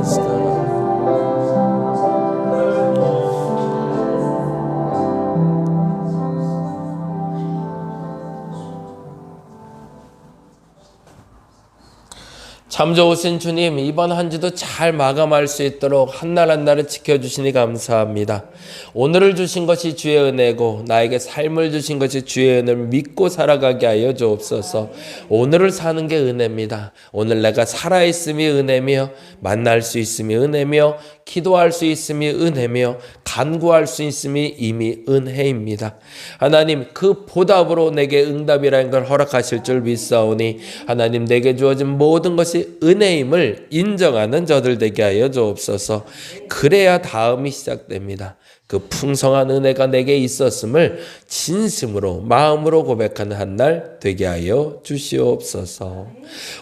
Yes, God. 참 좋으신 주님, 이번 한 주도 잘 마감할 수 있도록 한날 한날을 지켜주시니 감사합니다. 오늘을 주신 것이 주의 은혜고 나에게 삶을 주신 것이 주의 은혜를 믿고 살아가게 하여 주옵소서. 오늘을 사는 게 은혜입니다. 오늘 내가 살아있음이 은혜며 만날 수 있음이 은혜며 기도할 수 있음이 은혜며 간구할 수 있음이 이미 은혜입니다. 하나님, 그 보답으로 내게 응답이라는 걸 허락하실 줄 믿사오니 하나님, 내게 주어진 모든 것이 은혜임을 인정하는 저들 되게 하여 주옵소서. 그래야 다음이 시작됩니다. 그 풍성한 은혜가 내게 있었음을 진심으로 마음으로 고백하는 한날 되게 하여 주시옵소서.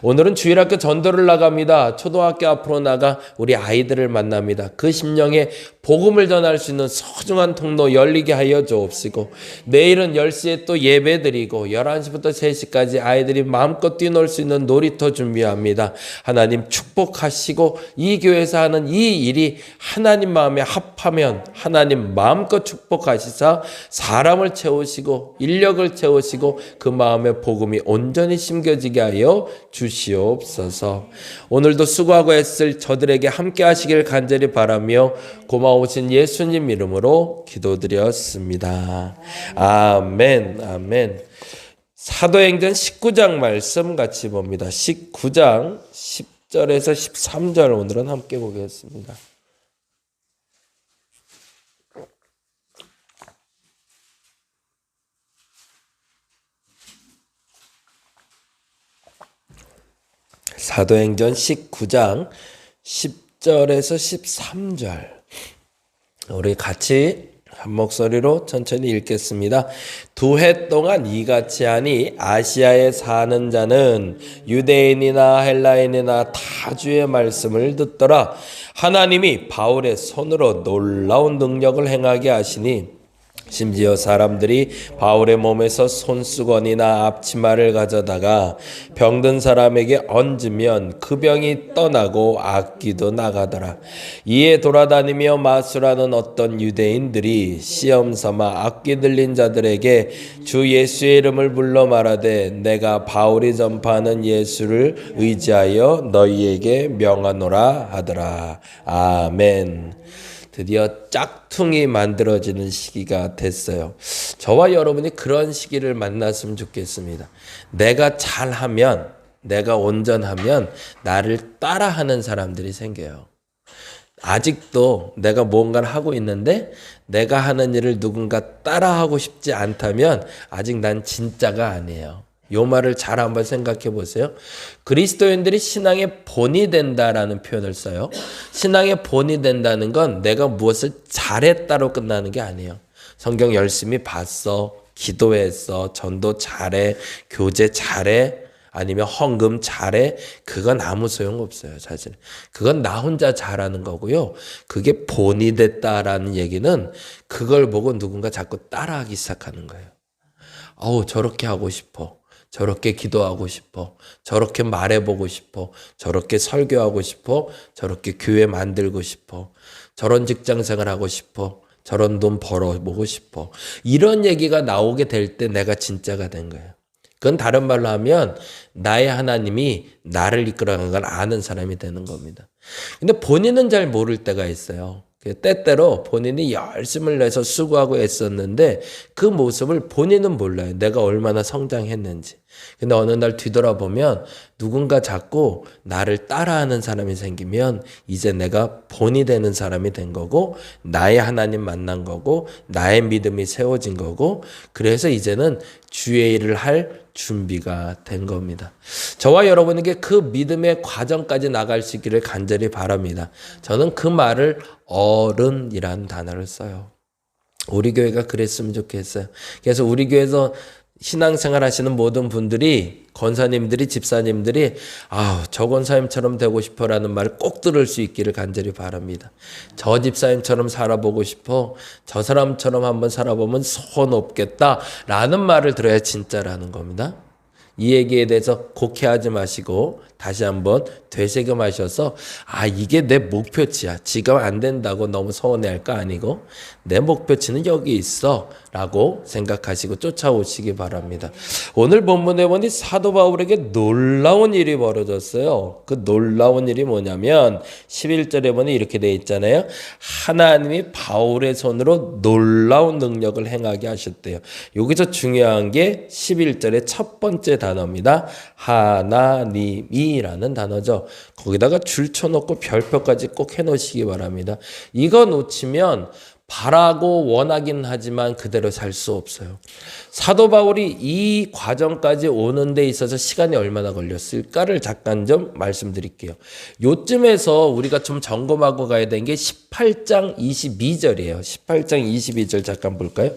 오늘은 주일학교 전도를 나갑니다. 초등학교 앞으로 나가 우리 아이들을 만납니다. 그 심령에 복음을 전할 수 있는 소중한 통로 열리게 하여 주옵시고, 내일은 10시에 또 예배 드리고 11시부터 3시까지 아이들이 마음껏 뛰놀 수 있는 놀이터 준비합니다. 하나님 축복하시고 이 교회에서 하는 이 일이 하나님 마음에 합하면 하나님 마음껏 축복하시사 사람을 채우시고 인력을 채우시고 그 마음에 복음이 온전히 심겨지게 하여 주시옵소서. 오늘도 수고하고 애쓸 저들에게 함께 하시길 간절히 바라며 고마우신 예수님 이름으로 기도드렸습니다. 아멘, 아멘. 사도행전 19장 말씀 같이 봅니다. 19장 10절에서 13절 오늘은 함께 보겠습니다. 사도행전 19장 10절에서 13절 우리 같이 한 목소리로 천천히 읽겠습니다. 2해 동안 이같이 하니 아시아에 사는 자는 유대인이나 헬라인이나 다 주의 말씀을 듣더라. 하나님이 바울의 손으로 놀라운 능력을 행하게 하시니 심지어 사람들이 바울의 몸에서 손수건이나 앞치마를 가져다가 병든 사람에게 얹으면 그 병이 떠나고 악귀도 나가더라. 이에 돌아다니며 마술하는 어떤 유대인들이 시험삼아 악귀 들린 자들에게 주 예수의 이름을 불러 말하되 내가 바울이 전파하는 예수를 의지하여 너희에게 명하노라 하더라. 아멘. 드디어 짝퉁이 만들어지는 시기가 됐어요. 저와 여러분이 그런 시기를 만났으면 좋겠습니다. 내가 잘하면, 내가 온전하면 나를 따라하는 사람들이 생겨요. 아직도 내가 뭔가를 하고 있는데 내가 하는 일을 누군가 따라하고 싶지 않다면 아직 난 진짜가 아니에요. 요 말을 잘 한번 생각해 보세요. 그리스도인들이 신앙의 본이 된다라는 표현을 써요. 신앙의 본이 된다는 건 내가 무엇을 잘했다로 끝나는 게 아니에요. 성경 열심히 봤어, 기도했어, 전도 잘해, 교제 잘해, 아니면 헌금 잘해. 그건 아무 소용없어요, 사실. 그건 나 혼자 잘하는 거고요. 그게 본이 됐다라는 얘기는 그걸 보고 누군가 자꾸 따라하기 시작하는 거예요. 어우, 저렇게 하고 싶어. 저렇게 기도하고 싶어. 저렇게 말해보고 싶어. 저렇게 설교하고 싶어. 저렇게 교회 만들고 싶어. 저런 직장생활 하고 싶어. 저런 돈 벌어보고 싶어. 이런 얘기가 나오게 될 때 내가 진짜가 된 거예요. 그건 다른 말로 하면 나의 하나님이 나를 이끌어가는 걸 아는 사람이 되는 겁니다. 근데 본인은 잘 모를 때가 있어요. 때때로 본인이 열심을 내서 수고하고 애썼는데 그 모습을 본인은 몰라요. 내가 얼마나 성장했는지. 근데 어느 날 뒤돌아보면 누군가 자꾸 나를 따라하는 사람이 생기면 이제 내가 본이 되는 사람이 된 거고 나의 하나님 만난 거고 나의 믿음이 세워진 거고 그래서 이제는 주의 일을 할 준비가 된 겁니다. 저와 여러분에게 그 믿음의 과정까지 나갈 수 있기를 간절히 바랍니다. 저는 그 말을 어른이라는 단어를 써요. 우리 교회가 그랬으면 좋겠어요. 그래서 우리 교회에서 신앙생활 하시는 모든 분들이, 권사님들이, 집사님들이 저 권사님처럼 되고 싶어라는 말을 꼭 들을 수 있기를 간절히 바랍니다. 저 집사님처럼 살아보고 싶어, 저 사람처럼 한번 살아보면 소원 없겠다라는 말을 들어야 진짜라는 겁니다. 이 얘기에 대해서 곡해하지 마시고 다시 한번 되새김하셔서 이게 내 목표치야. 지금 안 된다고 너무 서운해할 거 아니고 내 목표치는 여기 있어 라고 생각하시고 쫓아오시기 바랍니다. 오늘 본문에 보니 사도 바울에게 놀라운 일이 벌어졌어요. 그 놀라운 일이 뭐냐면 11절에 보니 이렇게 돼 있잖아요. 하나님이 바울의 손으로 놀라운 능력을 행하게 하셨대요. 여기서 중요한 게 11절의 첫 번째 단어입니다. 하나님이라는 단어죠. 거기다가 줄 쳐놓고 별표까지 꼭 해놓으시기 바랍니다. 이거 놓치면 바라고 원하긴 하지만 그대로 살 수 없어요. 사도 바울이 이 과정까지 오는 데 있어서 시간이 얼마나 걸렸을까를 잠깐 좀 말씀드릴게요. 요쯤에서 우리가 좀 점검하고 가야 되는 게 18장 22절이에요. 18장 22절 잠깐 볼까요?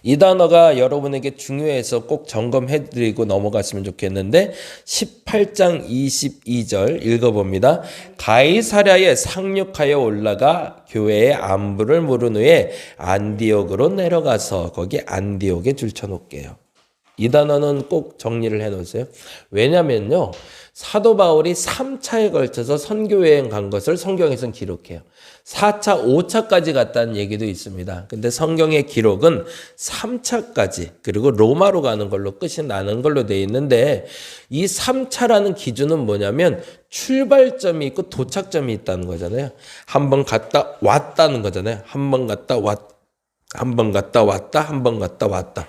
이 단어가 여러분에게 중요해서 꼭 점검해드리고 넘어갔으면 좋겠는데 18장 22절 읽어봅니다. 가이사랴에 상륙하여 올라가 교회의 안부를 물은 후에 안디옥으로 내려가서 거기 안디옥에 줄쳐놓을게요. 이 단어는 꼭 정리를 해놓으세요. 왜냐면요. 사도 바울이 3차에 걸쳐서 선교여행 간 것을 성경에서는 기록해요. 4차, 5차까지 갔다는 얘기도 있습니다. 근데 성경의 기록은 3차까지 그리고 로마로 가는 걸로 끝이 나는 걸로 돼 있는데 이 3차라는 기준은 뭐냐면 출발점이 있고 도착점이 있다는 거잖아요. 한 번 갔다 왔다는 거잖아요. 한 번 갔다 왔다, 한 번 갔다 왔다, 한 번 갔다 왔다.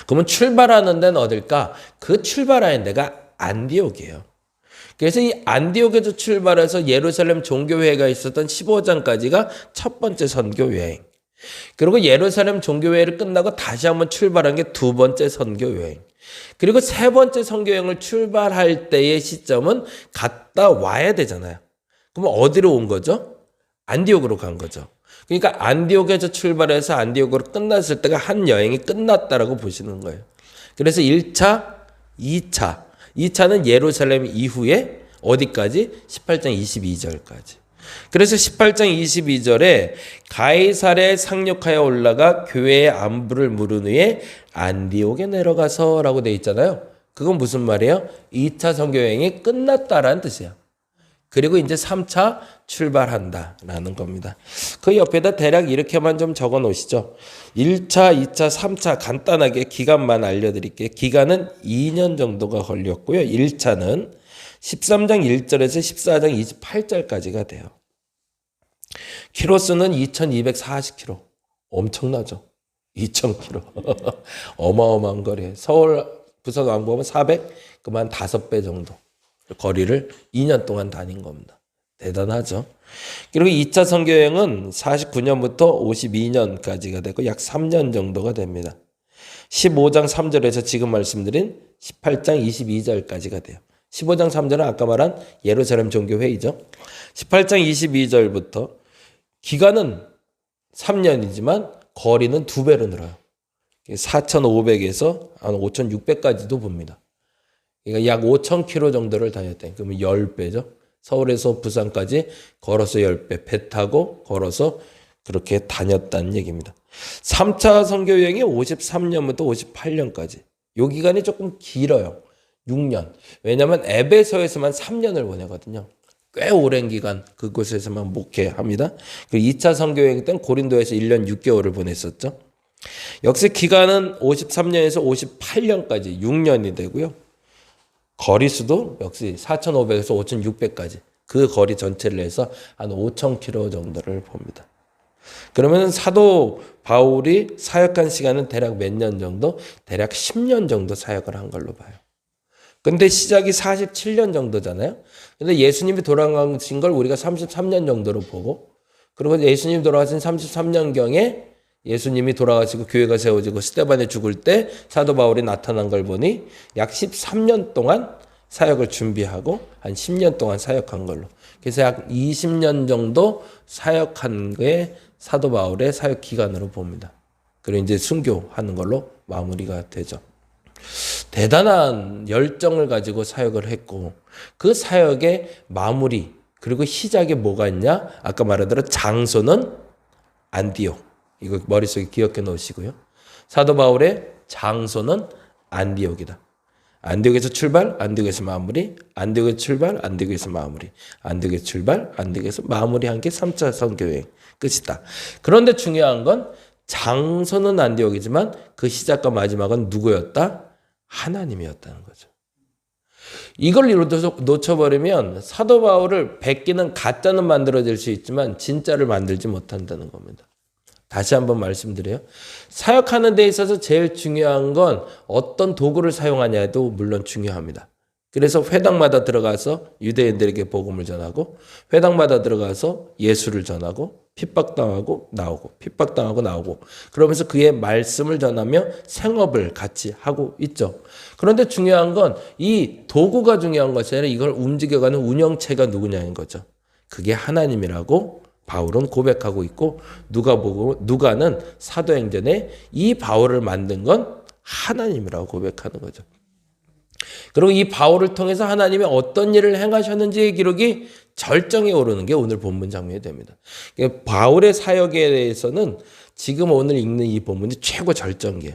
그러면 출발하는 데는 어딜까? 그 출발하는 데가 안디옥이에요. 그래서 이 안디옥에서 출발해서 예루살렘 종교회가 있었던 15장까지가 첫 번째 선교여행. 그리고 예루살렘 종교회를 끝나고 다시 한번 출발한 게 두 번째 선교여행. 그리고 세 번째 선교여행을 출발할 때의 시점은 갔다 와야 되잖아요. 그럼 어디로 온 거죠? 안디옥으로 간 거죠. 그러니까 안디옥에서 출발해서 안디옥으로 끝났을 때가 한 여행이 끝났다라고 보시는 거예요. 그래서 1차, 2차. 2차는 예루살렘 이후에 어디까지? 18장 22절까지. 그래서 18장 22절에 가이사랴에 상륙하여 올라가 교회의 안부를 물은 후에 안디옥에 내려가서 라고 돼 있잖아요. 그건 무슨 말이에요? 2차 선교여행이 끝났다라는 뜻이에요. 그리고 이제 3차 출발한다라는 겁니다. 그 옆에다 대략 이렇게만 좀 적어 놓으시죠. 1차, 2차, 3차 간단하게 기간만 알려드릴게요. 기간은 2년 정도가 걸렸고요. 1차는 13장 1절에서 14장 28절까지가 돼요. 키로수는 2240km. 엄청나죠? 2000km. 어마어마한 거리예요. 서울, 부산 왕복은 400, 그만 5배 정도. 거리를 2년 동안 다닌 겁니다. 대단하죠. 그리고 2차 선교여행은 49년부터 52년까지가 되고 약 3년 정도가 됩니다. 15장 3절에서 지금 말씀드린 18장 22절까지가 돼요. 15장 3절은 아까 말한 예루살렘 종교회의죠. 18장 22절부터 기간은 3년이지만 거리는 2배로 늘어요. 4,500에서 한 5,600까지도 봅니다. 그러니까 약 5,000km 정도를 다녔대. 그러면 10배죠. 서울에서 부산까지 걸어서 10배, 배 타고 걸어서 그렇게 다녔다는 얘기입니다. 3차 선교여행이 53년부터 58년까지. 이 기간이 조금 길어요. 6년. 왜냐하면 에베소에서만 3년을 보내거든요. 꽤 오랜 기간 그곳에서만 목회합니다. 그리고 2차 선교여행 때는 고린도에서 1년 6개월을 보냈었죠. 역시 기간은 53년에서 58년까지 6년이 되고요. 거리수도 역시 4,500에서 5,600까지 그 거리 전체를 해서 한 5,000km 정도를 봅니다. 그러면 사도 바울이 사역한 시간은 대략 몇 년 정도? 대략 10년 정도 사역을 한 걸로 봐요. 근데 시작이 47년 정도잖아요. 근데 예수님이 돌아가신 걸 우리가 33년 정도로 보고, 그리고 예수님 돌아가신 33년경에 예수님이 돌아가시고 교회가 세워지고 스데반이 죽을 때 사도 바울이 나타난 걸 보니 약 13년 동안 사역을 준비하고 한 10년 동안 사역한 걸로. 그래서 약 20년 정도 사역한 게 사도 바울의 사역 기간으로 봅니다. 그리고 이제 순교하는 걸로 마무리가 되죠. 대단한 열정을 가지고 사역을 했고 그 사역의 마무리 그리고 시작에 뭐가 있냐? 아까 말하더라 장소는 안디옥. 이거 머릿속에 기억해 놓으시고요. 사도 바울의 장소는 안디옥이다. 안디옥에서 출발, 안디옥에서 마무리, 안디옥에서 출발, 안디옥에서 마무리, 안디옥에서 출발, 안디옥에서 마무리한 게 3차 선교여행 끝이다. 그런데 중요한 건 장소는 안디옥이지만 그 시작과 마지막은 누구였다? 하나님이었다는 거죠. 이걸 놓쳐버리면 사도 바울을 베끼는 가짜는 만들어질 수 있지만 진짜를 만들지 못한다는 겁니다. 다시 한번 말씀드려요. 사역하는 데 있어서 제일 중요한 건 어떤 도구를 사용하냐도 물론 중요합니다. 그래서 회당마다 들어가서 유대인들에게 복음을 전하고 회당마다 들어가서 예수를 전하고 핍박당하고 나오고 핍박당하고 나오고 그러면서 그의 말씀을 전하며 생업을 같이 하고 있죠. 그런데 중요한 건 이 도구가 중요한 것이 아니라 이걸 움직여가는 운영체가 누구냐인 거죠. 그게 하나님이라고 바울은 고백하고 있고 누가는 사도행전에 이 바울을 만든 건 하나님이라고 고백하는 거죠. 그리고 이 바울을 통해서 하나님이 어떤 일을 행하셨는지의 기록이 절정에 오르는 게 오늘 본문 장면이 됩니다. 바울의 사역에 대해서는 지금 오늘 읽는 이 본문이 최고 절정이에요.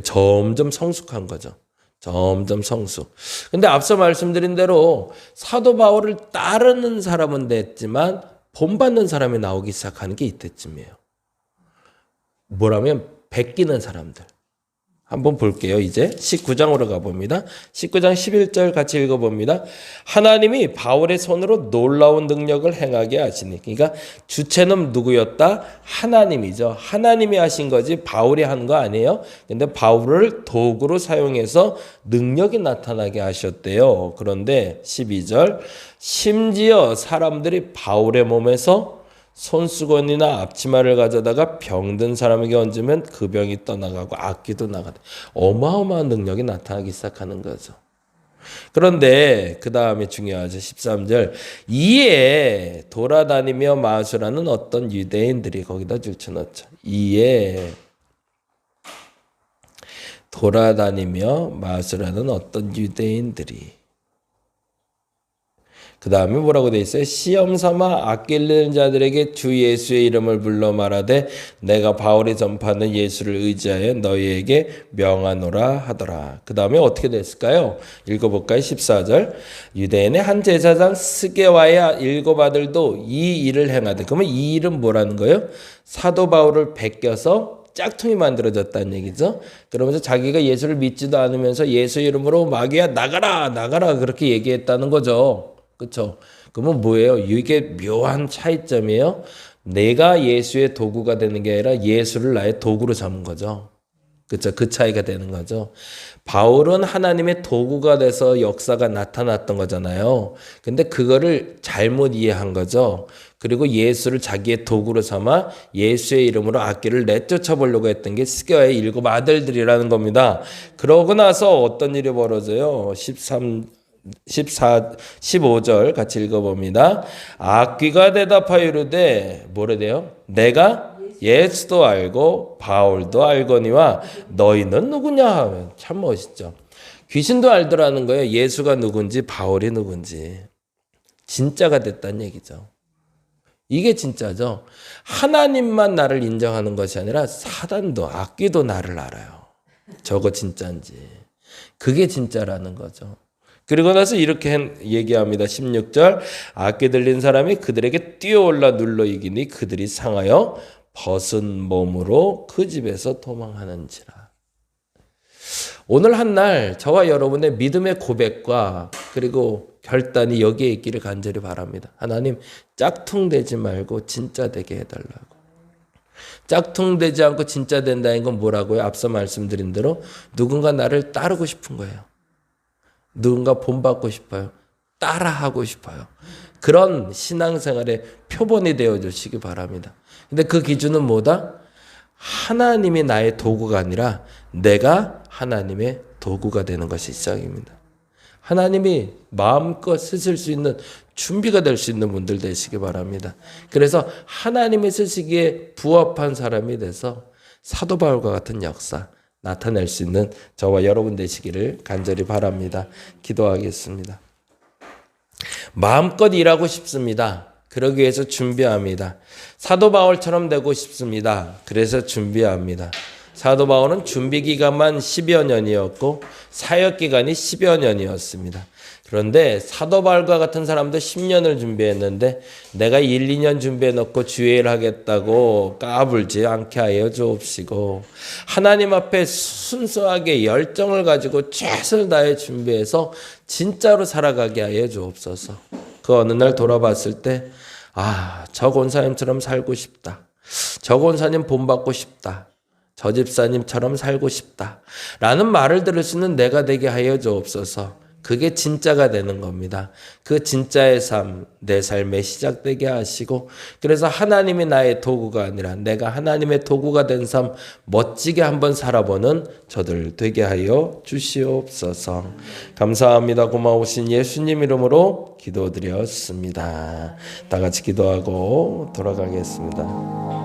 점점 성숙한 거죠. 점점 성수. 근데 앞서 말씀드린 대로 사도 바울을 따르는 사람은 됐지만 본받는 사람이 나오기 시작하는 게 이때쯤이에요. 뭐라면 베끼는 사람들. 한번 볼게요. 이제 19장으로 가봅니다. 19장 11절 같이 읽어봅니다. 하나님이 바울의 손으로 놀라운 능력을 행하게 하시니. 그러니까 주체는 누구였다? 하나님이죠. 하나님이 하신 거지 바울이 한 거 아니에요. 근데 바울을 도구로 사용해서 능력이 나타나게 하셨대요. 그런데 12절 심지어 사람들이 바울의 몸에서 손수건이나 앞치마를 가져다가 병든 사람에게 얹으면 그 병이 떠나가고 악귀도 나가다. 어마어마한 능력이 나타나기 시작하는 거죠. 그런데 그 다음에 중요하죠. 13절 이에 돌아다니며 마술하는 어떤 유대인들이 거기다 줄쳐넣죠. 이에 돌아다니며 마술하는 어떤 유대인들이 그 다음에 뭐라고 돼 있어요? 시험 삼아 아끼는 자들에게 주 예수의 이름을 불러 말하되 내가 바울이 전파하는 예수를 의지하여 너희에게 명하노라 하더라. 그 다음에 어떻게 됐을까요? 읽어볼까요? 14절 유대인의 한 제사장 스게와의 일곱 아들도 이 일을 행하되 그러면 이 일은 뭐라는 거예요? 사도 바울을 베껴서 짝퉁이 만들어졌다는 얘기죠. 그러면서 자기가 예수를 믿지도 않으면서 예수 이름으로 마귀야 나가라 나가라 그렇게 얘기했다는 거죠. 그렇죠? 그러면 뭐예요? 이게 묘한 차이점이에요. 내가 예수의 도구가 되는 게 아니라 예수를 나의 도구로 삼은 거죠. 그렇죠? 그 차이가 되는 거죠. 바울은 하나님의 도구가 돼서 역사가 나타났던 거잖아요. 근데 그거를 잘못 이해한 거죠. 그리고 예수를 자기의 도구로 삼아 예수의 이름으로 악귀를 내쫓아 보려고 했던 게 스게와의 일곱 아들들이라는 겁니다. 그러고 나서 어떤 일이 벌어져요? 15절 같이 읽어봅니다. 악귀가 대답하여 이르되 뭐래돼요? 내가 예수도 알고 바울도 알거니와 너희는 누구냐 하면 참 멋있죠. 귀신도 알더라는 거예요. 예수가 누군지 바울이 누군지. 진짜가 됐다는 얘기죠. 이게 진짜죠. 하나님만 나를 인정하는 것이 아니라 사단도 악귀도 나를 알아요. 저거 진짜인지. 그게 진짜라는 거죠. 그리고 나서 이렇게 얘기합니다. 16절 악귀 들린 사람이 그들에게 뛰어올라 눌러 이기니 그들이 상하여 벗은 몸으로 그 집에서 도망하는지라. 오늘 한날 저와 여러분의 믿음의 고백과 그리고 결단이 여기에 있기를 간절히 바랍니다. 하나님 짝퉁되지 말고 진짜 되게 해달라고. 짝퉁되지 않고 진짜 된다는 건 뭐라고요? 앞서 말씀드린 대로 누군가 나를 따르고 싶은 거예요. 누군가 본받고 싶어요. 따라하고 싶어요. 그런 신앙생활의 표본이 되어주시기 바랍니다. 근데 그 기준은 뭐다? 하나님이 나의 도구가 아니라 내가 하나님의 도구가 되는 것이 시작입니다. 하나님이 마음껏 쓰실 수 있는 준비가 될 수 있는 분들 되시기 바랍니다. 그래서 하나님이 쓰시기에 부합한 사람이 돼서 사도 바울과 같은 역사 나타낼 수 있는 저와 여러분 되시기를 간절히 바랍니다. 기도하겠습니다. 마음껏 일하고 싶습니다. 그러기 위해서 준비합니다. 사도 바울처럼 되고 싶습니다. 그래서 준비합니다. 사도 바울은 준비 기간만 10여 년이었고 사역 기간이 10여 년이었습니다. 그런데 사도 바울과 같은 사람도 10년을 준비했는데 내가 1, 2년 준비해 놓고 주의를 하겠다고 까불지 않게 하여 주옵시고 하나님 앞에 순수하게 열정을 가지고 최선을 다해 준비해서 진짜로 살아가게 하여 주옵소서. 그 어느 날 돌아봤을 때 저 권사님처럼 살고 싶다. 저 권사님 본받고 싶다. 저 집사님처럼 살고 싶다. 라는 말을 들을 수 있는 내가 되게 하여 주옵소서. 그게 진짜가 되는 겁니다. 그 진짜의 삶, 내 삶에 시작되게 하시고 그래서 하나님이 나의 도구가 아니라 내가 하나님의 도구가 된 삶 멋지게 한번 살아보는 저들 되게 하여 주시옵소서. 감사합니다. 고마우신 예수님 이름으로 기도드렸습니다. 다 같이 기도하고 돌아가겠습니다.